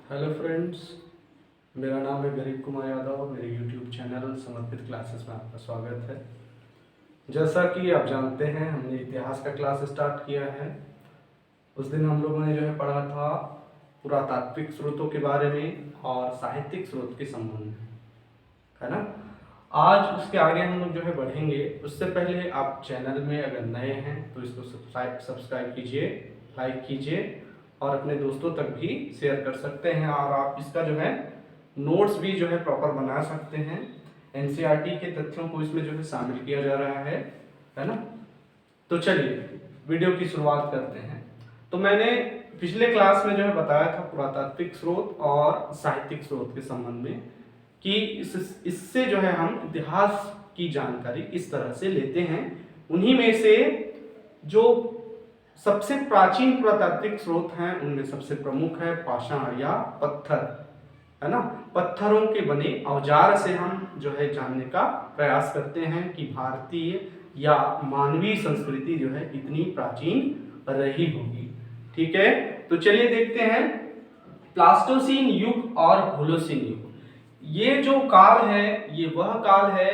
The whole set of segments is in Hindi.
हेलो फ्रेंड्स, मेरा नाम है गरीब कुमार यादव। मेरे यूट्यूब चैनल समर्पित क्लासेस में आपका स्वागत है। जैसा कि आप जानते हैं, हमने इतिहास का क्लास स्टार्ट किया है। उस दिन हम लोगों ने जो है पढ़ा था पुरातात्विक स्रोतों के बारे में और साहित्यिक स्रोत के संबंध में, है ना। आज उसके आगे हम लोग जो है बढ़ेंगे। उससे पहले आप चैनल में अगर नए हैं तो इसको सब्सक्राइब कीजिए, लाइक कीजिए और अपने दोस्तों तक भी शेयर कर सकते हैं। और आप इसका जो है नोट्स भी जो है प्रॉपर बना सकते हैं। एनसीईआरटी के तथ्यों को इसमें जो है शामिल किया जा रहा है ना। तो चलिए वीडियो की शुरुआत करते हैं। तो मैंने पिछले क्लास में जो है बताया था पुरातात्विक स्रोत और साहित्यिक स्रोत के संबंध में कि इससे जो है हम इतिहास की जानकारी किस तरह से लेते हैं। उन्हीं में से जो सबसे प्राचीन पुरातात्विक स्रोत हैं उनमें सबसे प्रमुख है पाषाण या पत्थर, है ना। पत्थरों के बने औजार से हम जो है जानने का प्रयास करते हैं कि भारतीय या मानवीय संस्कृति जो है कितनी प्राचीन रही होगी। ठीक है, तो चलिए देखते हैं प्लास्टोसीन युग और होलोसीन युग। ये जो काल है ये वह काल है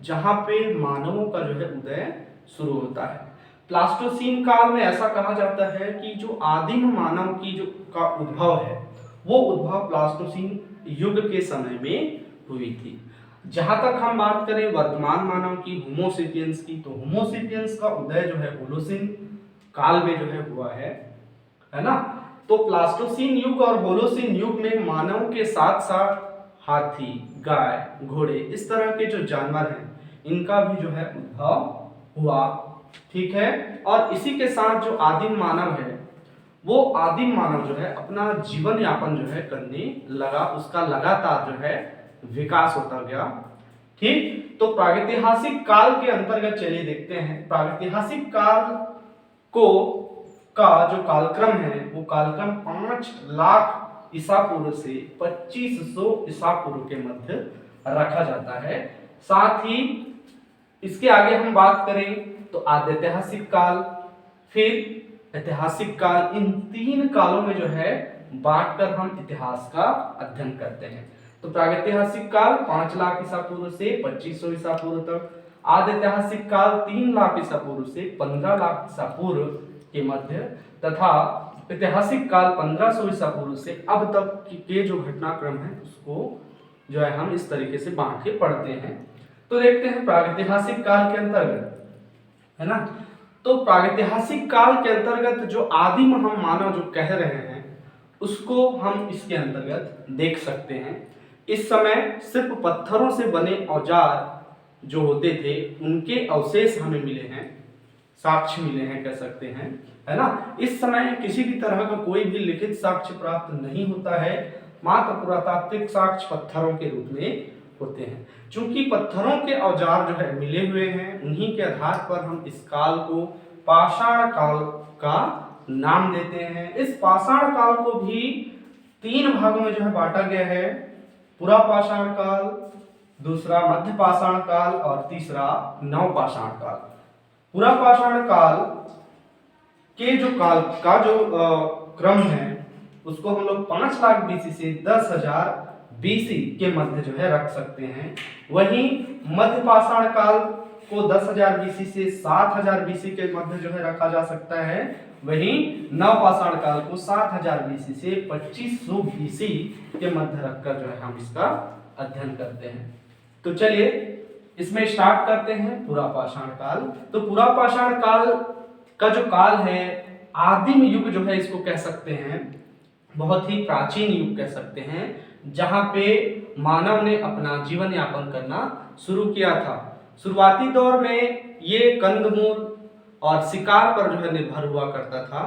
जहां पे मानवों का जो है उदय शुरू होता है। प्लास्टोसीन काल में ऐसा कहा जाता है कि जो आदिम मानव की जो का उद्भव है वो उद्भव प्लास्टोसीन युग के समय में हुई थी। जहां तक हम बात करें वर्तमान मानव की होमोसेपियंस की, तो होमोसेपियंस का उदय जो है होलोसीन काल में जो है हुआ है ना। तो प्लास्टोसीन युग और होलोसीन युग में मानव के साथ साथ हाथी, गाय, घोड़े इस तरह के जो जानवर हैं इनका भी जो है उद्भव हुआ। ठीक है, और इसी के साथ जो आदिम मानव है वो आदिम मानव जो है अपना जीवन यापन जो है करने लगा, उसका लगातार जो है विकास होता गया। ठीक, तो प्रागैतिहासिक काल के अंतर्गत चलिए देखते हैं प्रागैतिहासिक काल को का जो कालक्रम है वो कालक्रम 5 लाख ईसा पूर्व से 2500 ईसा पूर्व के मध्य रखा जाता है। साथ ही इसके आगे हम बात करें तो आद्यैतिहासिक काल, फिर ऐतिहासिक काल, इन तीन कालों में जो है बांटकर हम इतिहास का अध्ययन करते हैं। तो प्रागैतिहासिक काल 5 लाख ईसा पूर्व से 2500 ईसा पूर्व तक, आद्यैतिहासिक काल 3 लाख ईसा पूर्व से 15 लाख ईसा पूर्व के मध्य, तथा ऐतिहासिक काल 1500 ईसा पूर्व से अब तक के जो घटनाक्रम है उसको जो है हम इस तरीके से बांट के पढ़ते हैं। तो देखते हैं प्रागैतिहासिक काल के अंतर्गत, है ना। तो प्रागैतिहासिक काल के अंतर्गत जो आदिम हम मानव जो कह रहे हैं उसको हम इसके अंतर्गत देख सकते हैं। इस समय सिर्फ पत्थरों से बने औजार जो होते थे उनके अवशेष हमें मिले हैं, साक्ष्य मिले हैं कह सकते हैं, है ना। इस समय किसी भी तरह का कोई भी लिखित साक्ष्य प्राप्त नहीं होता है, मात्र पुरातात्विक साक्ष्य पत्थरों के रूप में होते हैं। चूंकि पत्थरों के औजार जो है मिले हुए हैं उन्हीं के आधार पर हम इस काल को पाषाण काल का नाम देते हैं। इस पाषाण काल को भी 3 भागों में जो है बांटा गया है, पुरापाषाण काल, दूसरा मध्य पाषाण काल और तीसरा नवपाषाण काल। पुरापाषाण काल के जो काल का जो क्रम है उसको हम लोग 5 लाख बीसी से 10,000 बीसी के मध्य जो है रख सकते हैं। वहीं मध्य पाषाण काल को 10,000 बीसी से 7,000 बीसी के मध्य जो है रखा जा सकता है। वहीं नवपाषाण काल को 7,000 बीसी से 2500 बीसी के मध्य रखकर जो है हम इसका अध्ययन करते हैं। तो चलिए इसमें स्टार्ट करते हैं पुरापाषाण काल। तो पुरापाषाण काल का जो काल है आदिम युग जो है इसको कह सकते हैं, बहुत ही प्राचीन युग कह सकते हैं, जहां पे मानव ने अपना जीवन यापन करना शुरू किया था। शुरुआती दौर में ये कंदमूल और शिकार पर जो है निर्भर हुआ करता था,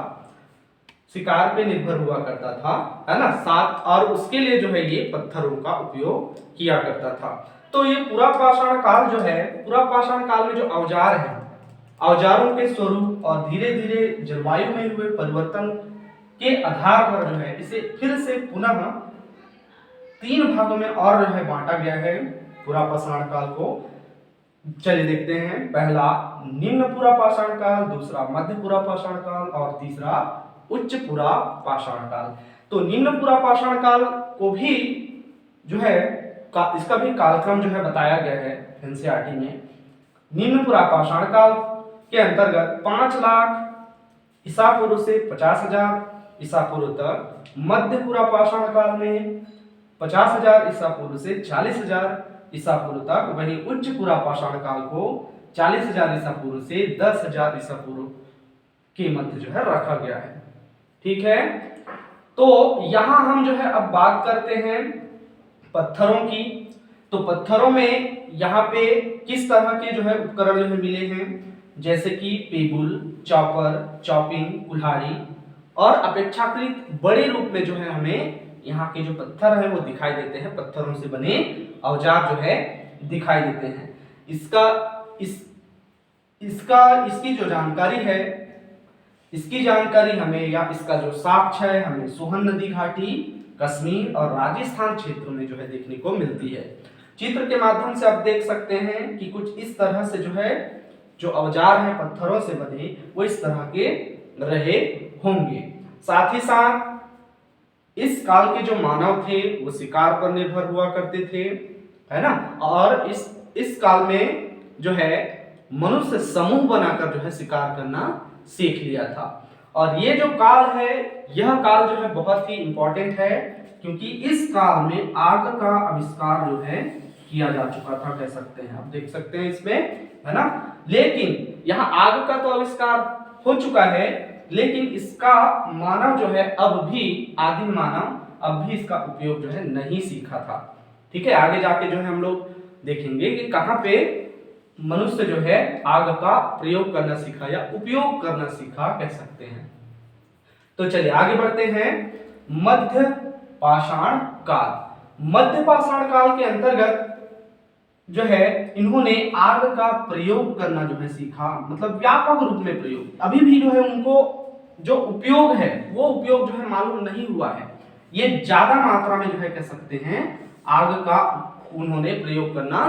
शिकार पे निर्भर हुआ करता था, है ना। साथ और उसके लिए जो है ये पत्थरों का उपयोग किया करता था। तो ये पुरापाषाण काल जो है, पुरापाषाण काल में जो औजार है, औजारों के स्वरूप और धीरे धीरे जलवायु में हुए परिवर्तन के आधार पर जो है इसे फिर से पुनः 3 भागों में और जो है बांटा गया है पुरापाषाण काल को। चलिए देखते हैं, पहला निम्न पुरापाषाण काल, दूसरा मध्य पुरापाषाण काल और तीसरा उच्च पुरापाषाण काल। तो निम्न पुरा पाषाण काल को भी जो है इसका भी कालक्रम जो है बताया गया है एनसीईआरटी में। निम्न पुरा पाषाण काल के अंतर्गत 5 लाख ईसा पूर्व से 50,000 ईसा पूर्व तक, मध्य पुरा पाषाण काल में 50,000 ईसा पूर्व से 40,000 ईसा पूर्व तक, वहीं उच्च पुरा पाषाण काल को 40,000 ईसा पूर्व से 10,000 ईसा पूर्व के मध्य जो है रखा गया है। ठीक है, तो यहां हम जो है अब बात करते हैं पत्थरों की। तो पत्थरों में यहाँ पे किस तरह के जो है उपकरण जो है मिले हैं, जैसे कि पेबुल, चॉपर, चॉपिंग, कुल्हाड़ी, और अपेक्षाकृत बड़े रूप में जो है हमें यहाँ के जो पत्थर है वो दिखाई देते हैं, पत्थरों से बने औजार जो है दिखाई देते हैं। इसकी जो जानकारी है, इसकी जानकारी हमें या इसका जो साक्ष्य है हमें सोहन नदी घाटी, कश्मीर और राजस्थान क्षेत्र में जो है देखने को मिलती है। चित्र के माध्यम से आप देख सकते हैं कि कुछ इस तरह से जो है जो औजार हैं पत्थरों से बने वो इस तरह के रहे होंगे। साथ ही साथ इस काल के जो मानव थे वो शिकार पर निर्भर हुआ करते थे, है ना, और इस काल में जो है मनुष्य समूह बनाकर जो है शिकार करना सीख लिया था। और ये जो काल है, यह काल जो है बहुत ही इंपॉर्टेंट है, क्योंकि इस काल में आग का आविष्कार जो है किया जा चुका था, कह सकते हैं। आप देख सकते हैं इसमें, है ना। लेकिन यहाँ आग का तो आविष्कार हो चुका है, लेकिन इसका मानव जो है अब भी, आदिम मानव अब भी इसका उपयोग जो है नहीं सीखा था। ठीक है, आगे जाके जो है हम लोग देखेंगे कि कहाँ पे मनुष्य जो है आग का प्रयोग करना सीखा या उपयोग करना सीखा, कह सकते हैं। तो चलिए आगे बढ़ते हैं। मध्य पाषाण काल। मध्य पाषाण काल के अंतर्गत जो है इन्होंने आग का प्रयोग करना जो है सीखा, मतलब व्यापक रूप में प्रयोग। अभी भी जो है उनको जो उपयोग है वो उपयोग जो है मालूम नहीं हुआ है। ये ज्यादा मात्रा में जो है कह सकते हैं आग का उन्होंने प्रयोग करना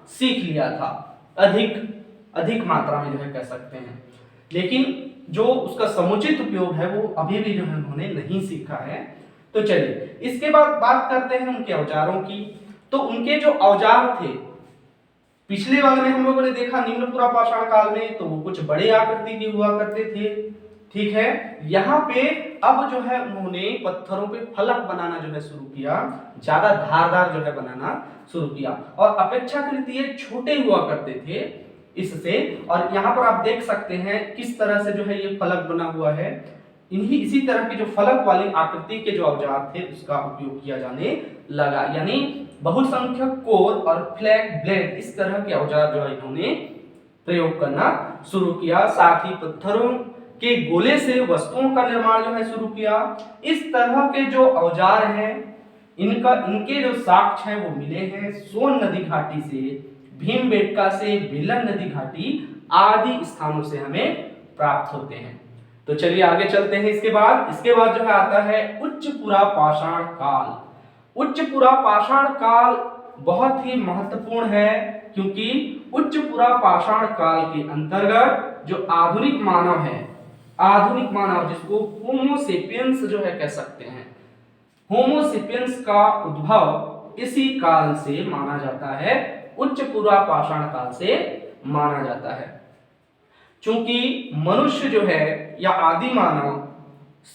सीख लिया था, अधिक मात्रा में जो है कह सकते हैं। लेकिन जो उसका समुचित उपयोग है वो अभी भी जो है उन्होंने नहीं सीखा है। तो चलिए इसके बाद बात करते हैं उनके औजारों की। तो उनके जो औजार थे, पिछले वाले में हम लोगों ने देखा निम्न पुरा पाषाण काल में तो वो कुछ बड़े आकृति के हुआ करते थे। ठीक है, यहाँ पे अब जो है उन्होंने पत्थरों पे फलक बनाना जो है शुरू किया, ज्यादा धारदार जो है बनाना शुरू किया, और अपेक्षाकृत ये छोटे हुआ करते थे इससे। और यहाँ पर आप देख सकते हैं किस तरह से जो है ये फलक बना हुआ है। इसी तरह की जो फलक वाली आकृति के जो औजार थे उसका उपयोग किया जाने लगा, यानी बहुसंख्यक कोर और फ्लैग ब्लेड, इस तरह के औजार जो है इन्होंने प्रयोग करना शुरू किया। साथ ही पत्थरों के गोले से वस्तुओं का निर्माण जो है शुरू किया। इस तरह के जो औजार हैं इनके जो साक्ष्य हैं वो मिले हैं सोन नदी घाटी से, भीमबेटका से, बेलन नदी घाटी आदि स्थानों से हमें प्राप्त होते हैं। तो चलिए आगे चलते हैं। इसके बाद जो है आता है उच्च पुरा पाषाण काल। उच्च पुरा पाषाण काल बहुत ही महत्वपूर्ण है, क्योंकि उच्च पुरा पाषाण काल के अंतर्गत जो आधुनिक मानव है, आधुनिक मानव जिसको होमो सेपियंस जो है कह सकते हैं, होमो सेपियंस का उद्भव इसी काल से माना जाता है, उच्च पुरा पाषाण काल से माना जाता है। चूंकि मनुष्य जो है या आदि मानव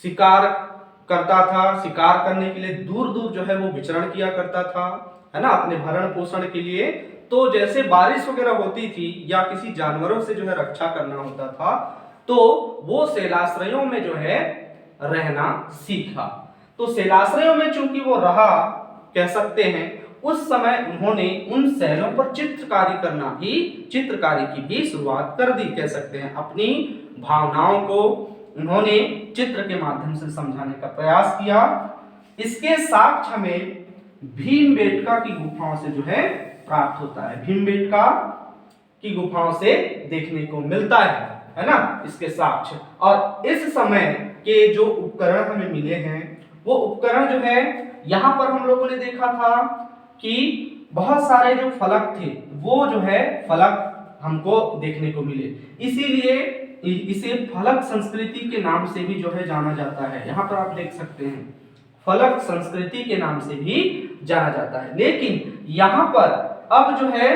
शिकार करता था, शिकार करने के लिए दूर दूर जो है वो विचरण किया करता था, है ना, अपने भरण पोषण के लिए। तो जैसे बारिश वगैरह होती थी या किसी जानवरों से जो है रक्षा करना होता था, तो वो शैलाश्रयों में जो है रहना सीखा। तो शैलाश्रयों में चूंकि वो रहा, कह सकते हैं उस समय उन्होंने उन शैलों पर चित्रकारी की भी शुरुआत कर दी, कह सकते हैं। अपनी भावनाओं को उन्होंने चित्र के माध्यम से समझाने का प्रयास किया। इसके साक्ष्य हमें भीमबेटका की गुफाओं से जो है प्राप्त होता है, भीमबेटका की गुफाओं से देखने को मिलता है ना, इसके साक्ष्य। और इस समय के जो उपकरण हमें मिले हैं वो उपकरण जो है यहाँ पर हम लोगों ने देखा था कि बहुत सारे जो फलक थे वो जो है फलक हमको देखने को मिले, इसीलिए इसे फलक संस्कृति के नाम से भी जो है जाना जाता है। यहाँ पर आप देख सकते हैं फलक संस्कृति के नाम से भी जाना जाता है। लेकिन यहाँ पर अब जो है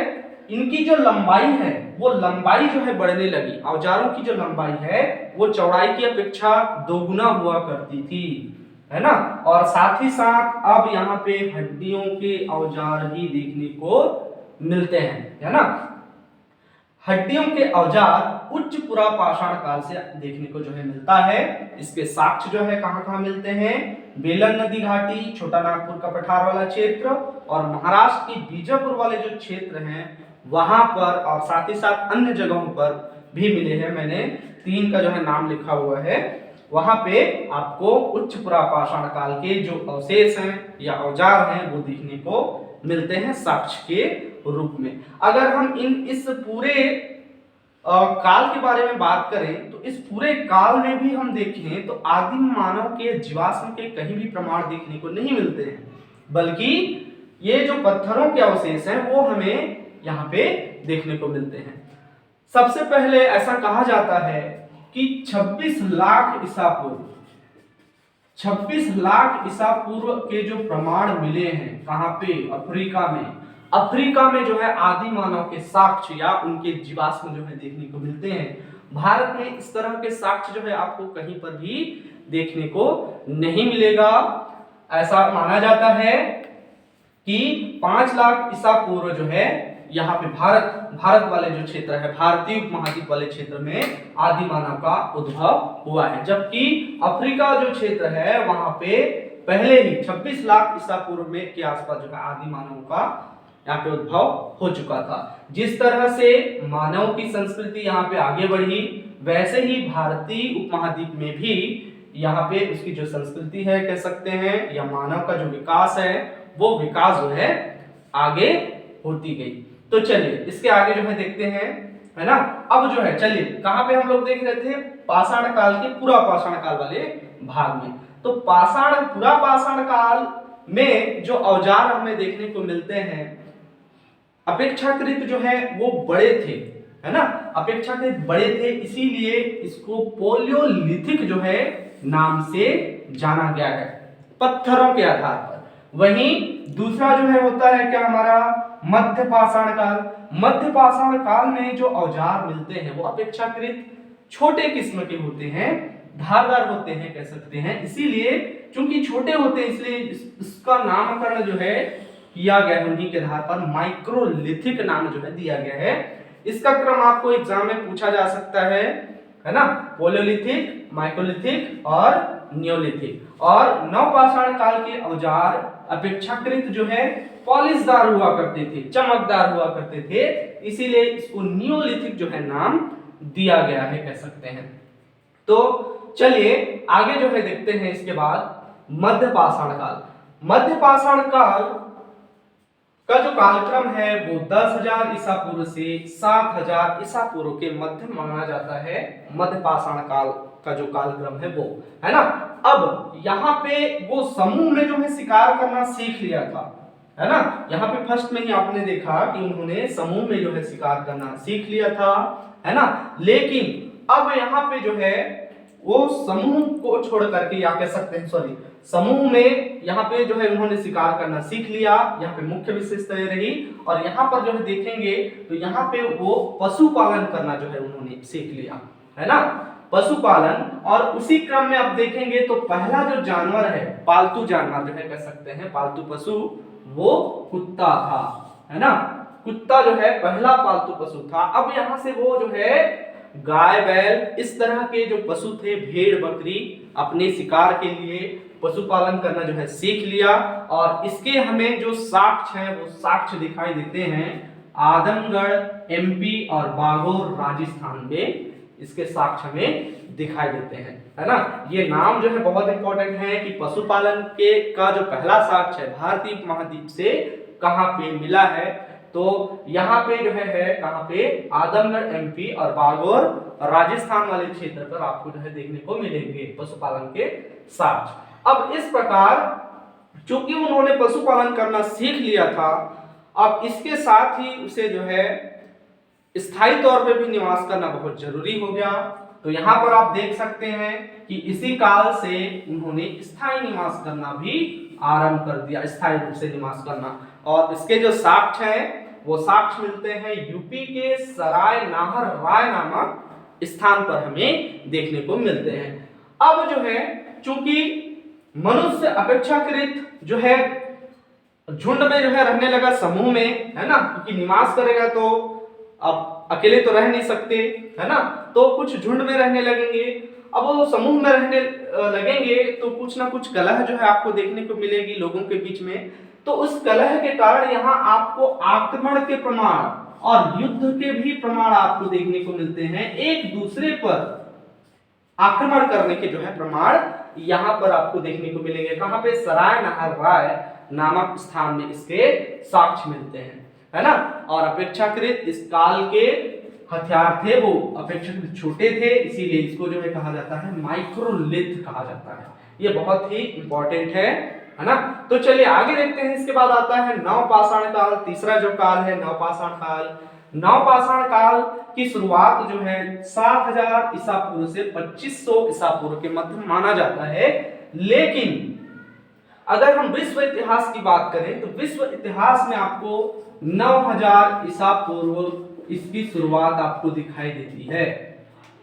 इनकी जो लंबाई है वो लंबाई जो है बढ़ने लगी। औजारों की जो लंबाई है वो चौड़ाई की अपेक्षा दोगुना हुआ करती थी, है ना। और साथ ही साथ अब यहाँ पे हड्डियों के औजार ही देखने को मिलते हैं, है ना। हड्डियों के औजार उच्च पुरापाषाण काल से देखने को जो है मिलता है। इसके साक्ष्य जो है कहाँ कहाँ मिलते हैं? बेलन नदी घाटी, छोटा नागपुर का पठार वाला क्षेत्र और महाराष्ट्र की बीजापुर वाले जो क्षेत्र हैं वहां पर, और साथ ही साथ अन्य जगहों पर भी मिले हैं। मैंने 3 का जो है नाम लिखा हुआ है। वहां पे आपको उच्च पुरापाषाण काल के जो अवशेष हैं या औजार हैं वो देखने को मिलते हैं साक्ष्य के रूप में। अगर हम इस पूरे काल के बारे में बात करें तो इस पूरे काल में भी हम देखें तो आदिम मानव के जीवाश्म के कहीं भी प्रमाण देखने को नहीं मिलते हैं, बल्कि ये जो पत्थरों के अवशेष हैं वो हमें यहाँ पे देखने को मिलते हैं। सबसे पहले ऐसा कहा जाता है कि 26 लाख ईसा पूर्व 26 लाख ईसा पूर्व के जो प्रमाण मिले हैं कहाँ पे? अफ्रीका में। अफ्रीका में जो है आदि मानव के साक्ष्य या उनके जीवाश्म जो है देखने को मिलते हैं। भारत में इस तरह के साक्ष्य जो है आपको कहीं पर भी देखने को नहीं मिलेगा। ऐसा माना जाता है कि 5 लाख ईसा पूर्व जो है यहाँ पे भारत वाले जो क्षेत्र है, भारतीय उपमहाद्वीप वाले क्षेत्र में आदि मानव का उद्भव हुआ है, जबकि अफ्रीका जो क्षेत्र है वहां पे पहले ही 26 लाख ईसा पूर्व में के आसपास जो है आदि मानव का यहाँ पे उद्भव हो चुका था। जिस तरह से मानव की संस्कृति यहाँ पे आगे बढ़ी, वैसे ही भारतीय उपमहाद्वीप में भी यहाँ पे उसकी जो संस्कृति है कह सकते हैं, या मानव का जो विकास है वो विकास जो है आगे होती गई। तो चलिए इसके आगे जो है देखते हैं, है ना। अब जो है चलिए कहाँ पे हम लोग देख रहे थे? पाषाण काल के पूरा पाषाण काल वाले भाग में। तो पूरा पाषाण काल में जो औजार हमें देखने को मिलते हैं अपेक्षाकृत जो है वो बड़े थे, है ना। अपेक्षाकृत बड़े थे, इसीलिए इसको पोलियोलिथिक जो है नाम से जाना गया है पत्थरों के आधार पर। वहीं दूसरा जो है होता है क्या हमारा? मध्य पाषाण काल। मध्य पाषाण काल में जो औजार मिलते हैं वो अपेक्षाकृत छोटे किस्म के होते हैं, धारदार होते हैं कह सकते हैं। इसीलिए चूंकि छोटे होते हैं इसलिए इसका नामकरण जो है किया गया है, उन्हीं के आधार पर माइक्रोलिथिक नाम जो है दिया गया है। इसका क्रम आपको एग्जाम में पूछा जा सकता है ना। पोलियोलिथिक, माइक्रोलिथिक और नियोलिथिक। और नवपाषाण काल के औजार अपेक्षाकृत जो है पॉलिशदार हुआ करते थे, चमकदार हुआ करते थे, इसीलिए इसको नियोलिथिक जो है नाम दिया गया है कह सकते हैं। तो चलिए आगे जो है देखते हैं इसके बाद मध्य पाषाण काल। मध्य पाषाण काल का जो कालक्रम है वो 10,000 ईसा पूर्व से 7,000 ईसा पूर्व के मध्य माना जाता है। मध्य पाषाण काल का जो कालक्रम है वो, है ना। अब यहाँ पे वो समूह में जो है शिकार करना सीख लिया था, है ना। यहाँ पे फर्स्ट में ही आपने देखा कि उन्होंने समूह में जो है शिकार करना सीख लिया था, है ना। लेकिन अब यहाँ पे जो है वो समूह को छोड़ करके, या कह सकते हैं सॉरी, समूह में यहाँ पे जो है उन्होंने शिकार करना सीख लिया। यहाँ पे मुख्य विशेषता रही। और यहाँ पर जो है देखेंगे तो यहाँ पे वो पशुपालन करना जो है उन्होंने सीख लिया, है ना, पशुपालन। और उसी क्रम में अब देखेंगे तो पहला जो जानवर है, पालतू जानवर जो है कह सकते हैं, पालतू पशु, वो कुत्ता था, है ना। कुत्ता जो है पहला पालतू पशु था। अब यहाँ से वो जो है गाय, बैल, इस तरह के जो पशु थे, भेड़, बकरी, अपने शिकार के लिए पशुपालन करना जो है सीख लिया। और इसके हमें जो साक्ष्य हैं वो साक्ष्य दिखाई देते हैं आजमगढ़ एमपी और बागोर राजस्थान में, इसके साक्ष्य हमें दिखाई देते हैं, है ना। ये नाम जो है बहुत इंपॉर्टेंट है कि पशुपालन के का जो पहला साक्ष्य है भारतीय महाद्वीप से कहाँ पे मिला है। तो यहाँ पे जो है कहाँ पे? आजमगढ़ एमपी और बागोर राजस्थान वाले क्षेत्र पर आपको जो है देखने को मिलेंगे पशुपालन के साक्ष्य। अब इस प्रकार चूंकि उन्होंने पशुपालन करना सीख लिया था, अब इसके साथ ही उसे जो है स्थायी तौर पे भी निवास करना बहुत जरूरी हो गया। तो यहाँ पर आप देख सकते हैं कि इसी काल से उन्होंने स्थायी निवास करना भी आरंभ कर दिया, स्थायी रूप से निवास करना। और इसके जो साक्ष्य हैं वो साक्ष्य मिलते हैं यूपी के सराय नाहर राय नामक स्थान पर हमें देखने को मिलते हैं। अब जो है चूंकि मनुष्य अपेक्षाकृत जो है झुंड में जो है रहने लगा, समूह में, है ना, क्योंकि निवास करेगा तो अब अकेले तो रह नहीं सकते, है ना, तो कुछ झुंड में रहने लगेंगे। अब वो समूह में रहने लगेंगे तो कुछ ना कुछ कलह जो है आपको देखने को मिलेगी लोगों के बीच में। तो उस कलह के कारण यहाँ आपको आक्रमण के प्रमाण और युद्ध के भी प्रमाण आपको देखने को मिलते हैं। एक दूसरे पर आक्रमण करने के जो है प्रमाण यहाँ पर आपको देखने को मिलेंगे। कहाँ पे? सराय नाहर राय नामक स्थान में इसके साक्ष्य मिलते हैं, है ना। और अपेक्षाकृत इस काल के हथियार थे वो अपेक्षाकृत छोटे थे, इसीलिए इसको जो है कहा जाता है माइक्रोलिथ कहा जाता है। ये बहुत ही इंपॉर्टेंट है ना। तो चलिए आगे देखते हैं। इसके बाद आता है नवपाषाण काल। तीसरा जो काल है नवपाषाण काल। नवपाषाण काल की शुरुआत जो है 7000 ईसा पूर्व से 2500 ईसा पूर्व के मध्य माना जाता है। लेकिन अगर हम विश्व इतिहास की बात करें तो विश्व इतिहास में आपको 9000 ईसा पूर्व इसकी शुरुआत आपको दिखाई देती है,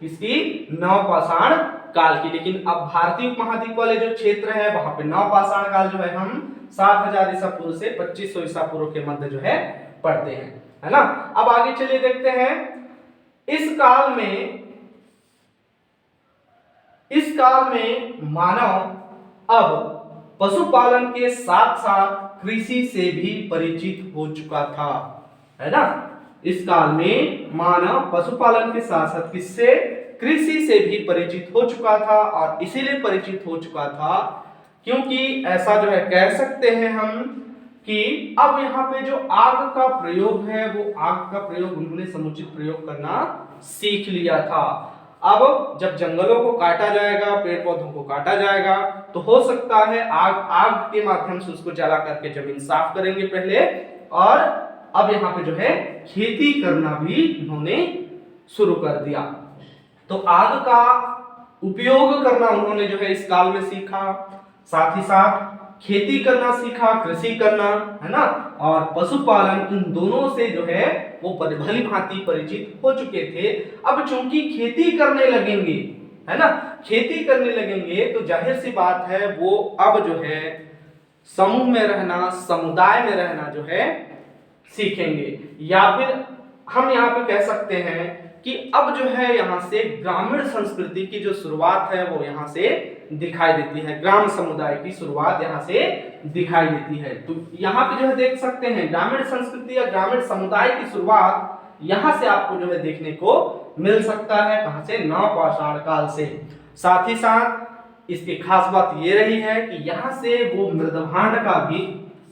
इसकी नवपाषाण काल की। लेकिन अब भारतीय उपमहाद्वीप वाले जो क्षेत्र है वहां पे नवपाषाण काल जो है हम 7000 ईसा पूर्व से 2500 ईसा पूर्व के मध्य जो है पढ़ते हैं, है ना। अब आगे चलिए देखते हैं। इस काल में मानव अब पशुपालन के साथ साथ कृषि से भी परिचित हो चुका था, है ना। इस काल में मानव पशुपालन के साथ साथ किससे? कृषि से भी परिचित हो चुका था। और इसीलिए परिचित हो चुका था क्योंकि ऐसा जो है कह सकते हैं हम कि अब यहाँ पे जो आग का प्रयोग है वो आग का प्रयोग उन्होंने समुचित प्रयोग करना सीख लिया था। अब जब जंगलों को काटा जाएगा, पेड़ पौधों को काटा जाएगा, तो हो सकता है आग के माध्यम से उसको जला करके जमीन साफ करेंगे पहले। और अब यहाँ पे जो है खेती करना भी उन्होंने शुरू कर दिया। तो आग का उपयोग करना उन्होंने जो है इस काल में सीखा, साथ ही साथ खेती करना सीखा, कृषि करना, है ना, और पशुपालन, इन दोनों से जो है वो भली भांति परिचित हो चुके थे। अब चूंकि खेती करने लगेंगे, है ना, खेती करने लगेंगे तो जाहिर सी बात है वो अब जो है समूह में रहना, समुदाय में रहना जो है सीखेंगे। या फिर हम यहाँ पे कह सकते हैं कि अब जो है यहाँ से ग्रामीण संस्कृति की जो शुरुआत है वो यहाँ से दिखाई देती है। ग्राम समुदाय की शुरुआत यहाँ से दिखाई देती है। तो यहाँ पे जो है देख सकते हैं ग्रामीण संस्कृति या ग्रामीण समुदाय की शुरुआत यहाँ से आपको जो है देखने को मिल सकता है। कहाँ से? नवपाषाण काल से। साथ ही साथ इसकी खास बात ये रही है कि यहाँ से वो मृदभांड का भी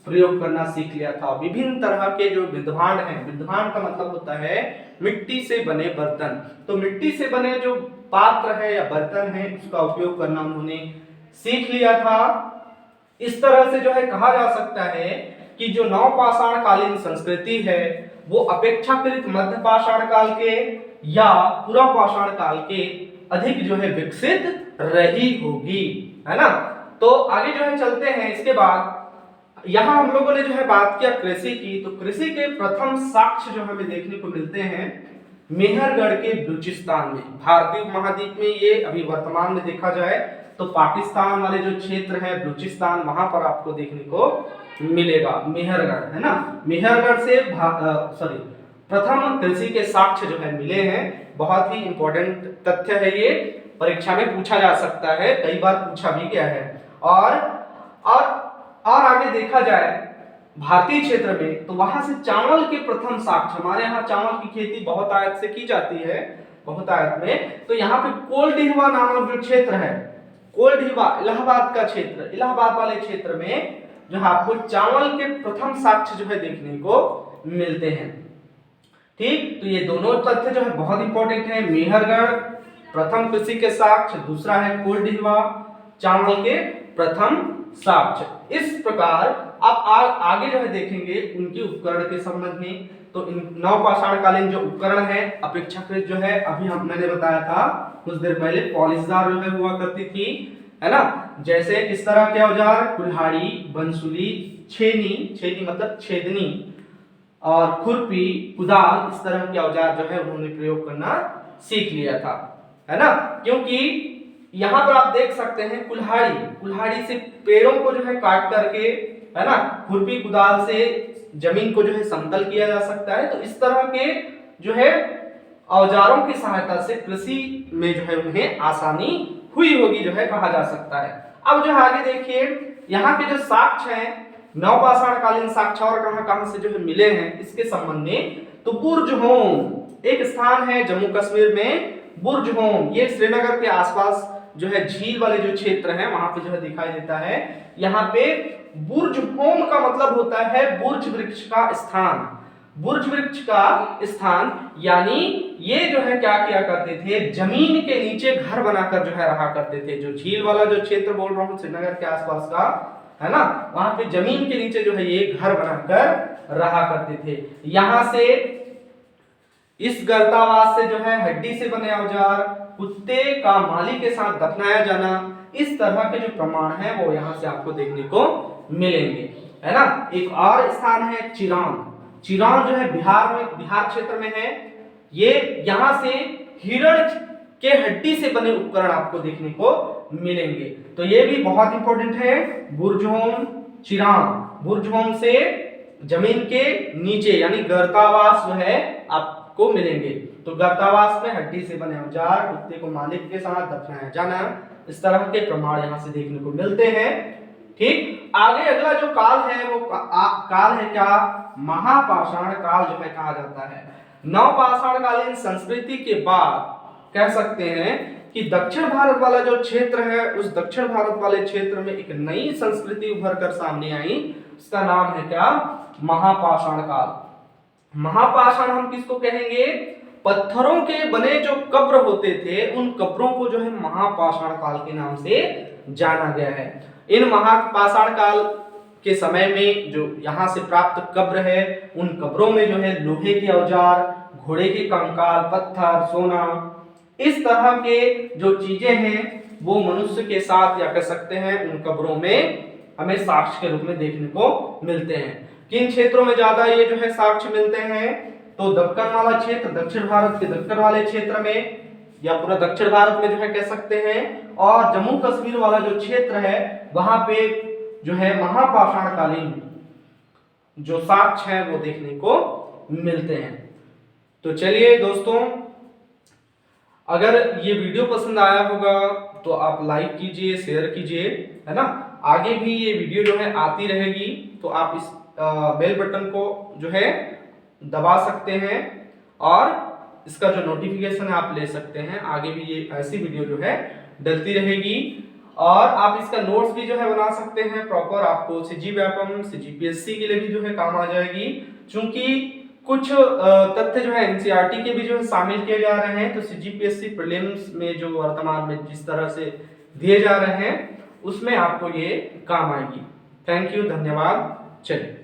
प्रयोग करना सीख लिया था। विभिन्न तरह के जो मृदभांड हैं, मृदभांड का मतलब होता है मिट्टी से बने बर्तन। तो मिट्टी से बने जो पात्र है या बर्तन है उसका उपयोग करना उन्होंने सीख लिया था। इस तरह से जो है कहा जा सकता है कि जो नवपाषाण कालीन संस्कृति है वो अपेक्षाकृत मध्य पाषाण काल के या पुरापाषाण काल के अधिक जो है विकसित रही होगी, है ना। तो आगे जो है चलते हैं। इसके बाद यहाँ हम लोगों ने जो है बात किया कृषि की। तो कृषि के प्रथम साक्ष्य जो हमें देखने को मिलते हैं मेहरगढ़ के बलूचिस्तान में। भारतीय उपमहाद्वीप में ये अभी वर्तमान में देखा जाए तो पाकिस्तान वाले जो क्षेत्र है बलूचिस्तान, वहां पर आपको देखने को मिलेगा मेहरगढ़, है ना। मेहरगढ़ से प्रथम कृषि के साक्ष्य जो है मिले हैं। बहुत ही इंपॉर्टेंट तथ्य है ये, परीक्षा में पूछा जा सकता है, कई बार पूछा भी गया है। और आगे देखा जाए भारतीय क्षेत्र में तो वहां से चावल के प्रथम साक्ष्य, हमारे यहाँ चावल की खेती बहुत आयत से की जाती है, बहुत आयत में। तो यहाँ पे कोलडीहवा नामक जो क्षेत्र है, कोलडीहवा इलाहाबाद का क्षेत्र, इलाहाबाद वाले क्षेत्र में जो आपको चावल के प्रथम साक्ष्य जो है देखने को मिलते हैं। ठीक, तो ये दोनों तथ्य जो है बहुत इंपॉर्टेंट है। मेहरगढ़ प्रथम कृषि के साक्ष्य, दूसरा है कोलडीहवा चावल के प्रथम साक्ष्य। इस प्रकार आप आगे जो है देखेंगे उनके उपकरण के संबंध में, तो इन नवपाषाणकालीन जो उपकरण है अपेक्षाकृत जो है अभी मैंने बताया था कुछ देर पहले पॉलिशदार जो है हुआ करती थी, है ना। जैसे किस तरह के औजार, कुल्हाड़ी, बंसुली, छेनी, छेनी मतलब छेदनी, और खुरपी, कुदाल, इस तरह के औजार जो है उन्होंने प्रयोग करना सीख लिया था, है ना। क्योंकि यहाँ पर आप देख सकते हैं कुल्हाड़ी, कुल्हाड़ी से पेड़ों को जो है काट करके, है ना, खुरपी कुदाल से जमीन को जो है समतल किया जा सकता है। तो इस तरह के जो है औजारों की सहायता से कृषि में जो है उन्हें आसानी हुई होगी जो है कहा जा सकता है। अब जो आगे देखिए यहाँ के जो साक्ष्य हैं नवपाषाणकालीन साक्ष्य और कहां से जो है मिले हैं इसके संबंध में, तो बुर्जहोम एक स्थान है जम्मू कश्मीर में, बुर्जहोम ये श्रीनगर के आसपास जो है झील वाले जो क्षेत्र हैं वहां पे जो है दिखाई देता है। यहाँ पे बुर्जहोम का मतलब होता है बुर्ज वृक्ष का स्थान, बुर्ज वृक्ष का स्थान, यानी ये जो है क्या किया करते थे, जमीन के नीचे घर बनाकर जो है रहा करते थे। जो झील वाला जो क्षेत्र बोल रहा हूँ श्रीनगर के आसपास का, है ना, वहां पे जमीन के नीचे जो है ये घर बनाकर रहा करते थे। यहां से इस गर्तावास से जो है हड्डी से बने औजार, कुत्ते का माली के साथ दफनाया जाना, इस तरह के जो प्रमाण है वो यहाँ से आपको देखने को मिलेंगे, है ना। एक और स्थान है चिरांग, चिरांग जो है बिहार में, बिहार क्षेत्र में है। ये यहाँ से हिरण के हड्डी से बने उपकरण आपको देखने को मिलेंगे। तो ये भी बहुत इंपॉर्टेंट है। बुर्जहोम, चिरांग, बुर्जहोम से जमीन के नीचे यानी गर्तावास जो है आपको मिलेंगे। तो गर्तावास में हड्डी से बने औजार, कुत्ते को मालिक के साथ दफनाया जाना, इस तरह के प्रमाण यहाँ से देखने को मिलते हैं। ठीक, आगे अगला जो काल है वो काल है क्या, महापाषाण काल जो है कहा जाता है। नवपाषाणकालीन संस्कृति के बाद कह सकते हैं कि दक्षिण भारत वाला जो क्षेत्र है उस दक्षिण भारत वाले क्षेत्र में एक नई संस्कृति उभर कर सामने आई, उसका नाम है क्या, महापाषाण काल। महापाषाण हम किसको कहेंगे, पत्थरों के बने जो कब्र होते थे उन कब्रों को जो है महापाषाण काल के नाम से जाना गया है। इन महापाषाण काल के समय में जो यहाँ से प्राप्त कब्र है उन कब्रों में जो है लोहे के औजार, घोड़े के कंकाल, पत्थर, सोना, इस तरह के जो चीजें हैं वो मनुष्य के साथ या कह सकते हैं उन कब्रों में हमें साक्ष्य के रूप में देखने को मिलते हैं। किन क्षेत्रों में ज्यादा ये जो है साक्ष्य मिलते हैं, तो दक्कन वाला क्षेत्र, दक्षिण भारत के दक्कन वाले क्षेत्र में या पूरा दक्षिण भारत में जो है कह सकते हैं, और जम्मू कश्मीर वाला जो क्षेत्र है वहां पे जो है महापाषाणकालीन जो साक्ष्य है वो देखने को मिलते हैं। तो चलिए दोस्तों, अगर ये वीडियो पसंद आया होगा तो आप लाइक कीजिए, शेयर कीजिए, है ना। आगे भी ये वीडियो जो है आती रहेगी तो आप इस बेल बटन को जो है दबा सकते हैं और इसका जो नोटिफिकेशन है आप ले सकते हैं। आगे भी ये ऐसी वीडियो जो है डलती रहेगी और आप इसका नोट्स भी जो है बना सकते हैं प्रॉपर, आपको सीजी व्यापम, सीजीपीएससी के लिए भी जो है काम आ जाएगी। क्योंकि कुछ तथ्य जो है एनसीईआरटी के भी जो है शामिल किए जा रहे हैं, तो सीजीपीएससी प्रीलिम्स में जो वर्तमान में जिस तरह से दिए जा रहे हैं उसमें आपको ये काम आएगी। थैंक यू, धन्यवाद। चलिए।